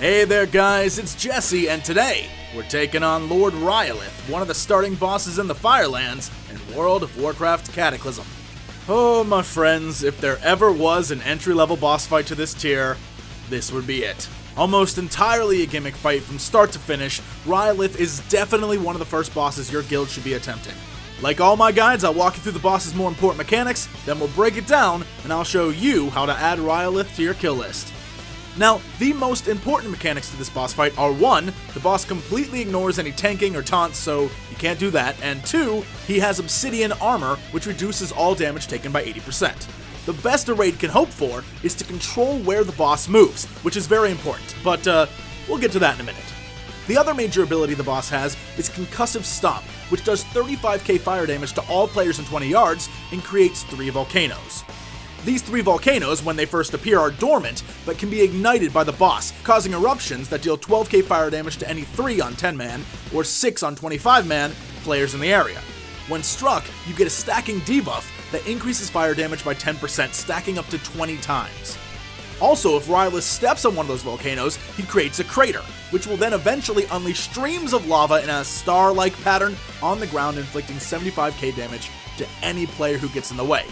Hey there guys, it's Jesse, and today we're taking on Lord Rhyolith, one of the starting bosses in the Firelands in World of Warcraft Cataclysm. Oh my friends, if there ever was an entry-level boss fight to this tier, this would be it. Almost entirely a gimmick fight from start to finish, Rhyolith is definitely one of the first bosses your guild should be attempting. Like all my guides, I'll walk you through the boss's more important mechanics, then we'll break it down, and I'll show you how to add Rhyolith to your kill list. Now, the most important mechanics to this boss fight are 1, the boss completely ignores any tanking or taunts, so you can't do that, and 2, he has obsidian armor, which reduces all damage taken by 80%. The best a raid can hope for is to control where the boss moves, which is very important, but we'll get to that in a minute. The other major ability the boss has is Concussive Stop, which does 35k fire damage to all players in 20 yards and creates 3 volcanoes. These 3 volcanoes, when they first appear, are dormant, but can be ignited by the boss, causing eruptions that deal 12k fire damage to any 3 on 10-man, or 6 on 25-man players in the area. When struck, you get a stacking debuff that increases fire damage by 10%, stacking up to 20 times. Also, if Rhyolith steps on one of those volcanoes, he creates a crater, which will then eventually unleash streams of lava in a star-like pattern on the ground, inflicting 75k damage to any player who gets in the way.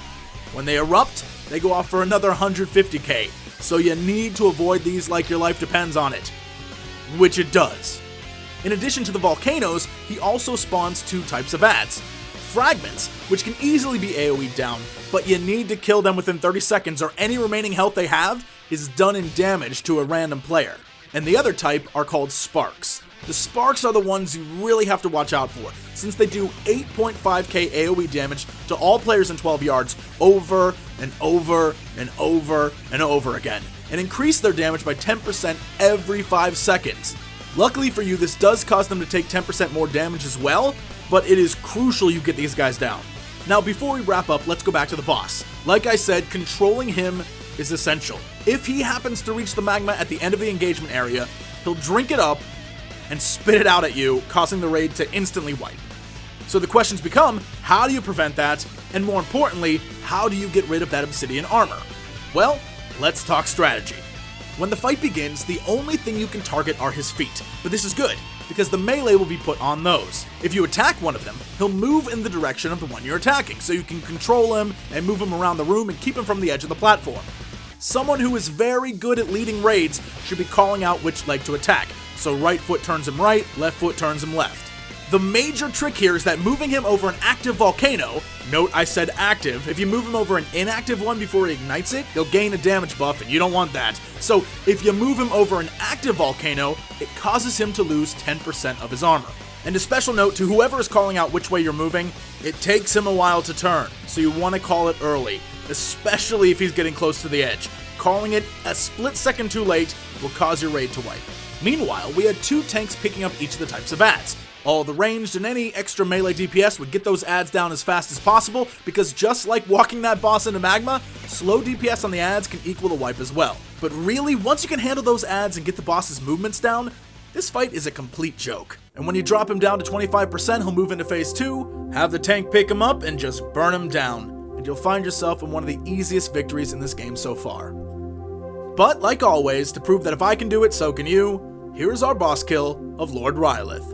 When they erupt, they go off for another 150k, so you need to avoid these like your life depends on it. Which it does. In addition to the volcanoes, he also spawns 2 types of adds. Fragments, which can easily be AoE'd down, but you need to kill them within 30 seconds or any remaining health they have is done in damage to a random player. And the other type are called sparks. The sparks are the ones you really have to watch out for, since they do 8.5k AoE damage to all players in 12 yards over and over and over and over again, and increase their damage by 10% every 5 seconds. Luckily for you, this does cause them to take 10% more damage as well, but it is crucial you get these guys down. Now before we wrap up, let's go back to the boss. Like I said, controlling him is essential. If he happens to reach the magma at the end of the engagement area, he'll drink it up and spit it out at you, causing the raid to instantly wipe. So the questions become, how do you prevent that? And more importantly, how do you get rid of that obsidian armor? Well, let's talk strategy. When the fight begins, the only thing you can target are his feet, but this is good, because the melee will be put on those. If you attack one of them, he'll move in the direction of the one you're attacking, so you can control him and move him around the room and keep him from the edge of the platform. Someone who is very good at leading raids should be calling out which leg to attack, so right foot turns him right, left foot turns him left. The major trick here is that moving him over an active volcano, note I said active, if you move him over an inactive one before he ignites it, he'll gain a damage buff and you don't want that. So if you move him over an active volcano, it causes him to lose 10% of his armor. And a special note to whoever is calling out which way you're moving, it takes him a while to turn, so you want to call it early, especially if he's getting close to the edge. Calling it a split second too late will cause your raid to wipe. Meanwhile, we had 2 tanks picking up each of the types of adds. All the ranged and any extra melee DPS would get those adds down as fast as possible, because just like walking that boss into magma, slow DPS on the adds can equal the wipe as well. But really, once you can handle those adds and get the boss's movements down, this fight is a complete joke. And when you drop him down to 25%, he'll move into phase 2, have the tank pick him up, and just burn him down. And you'll find yourself in one of the easiest victories in this game so far. But like always, to prove that if I can do it, so can you, here is our boss kill of Lord Rhyolith.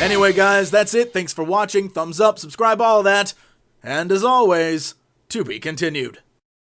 Anyway, guys, that's it. Thanks for watching. Thumbs up, subscribe, all of that. And as always, to be continued.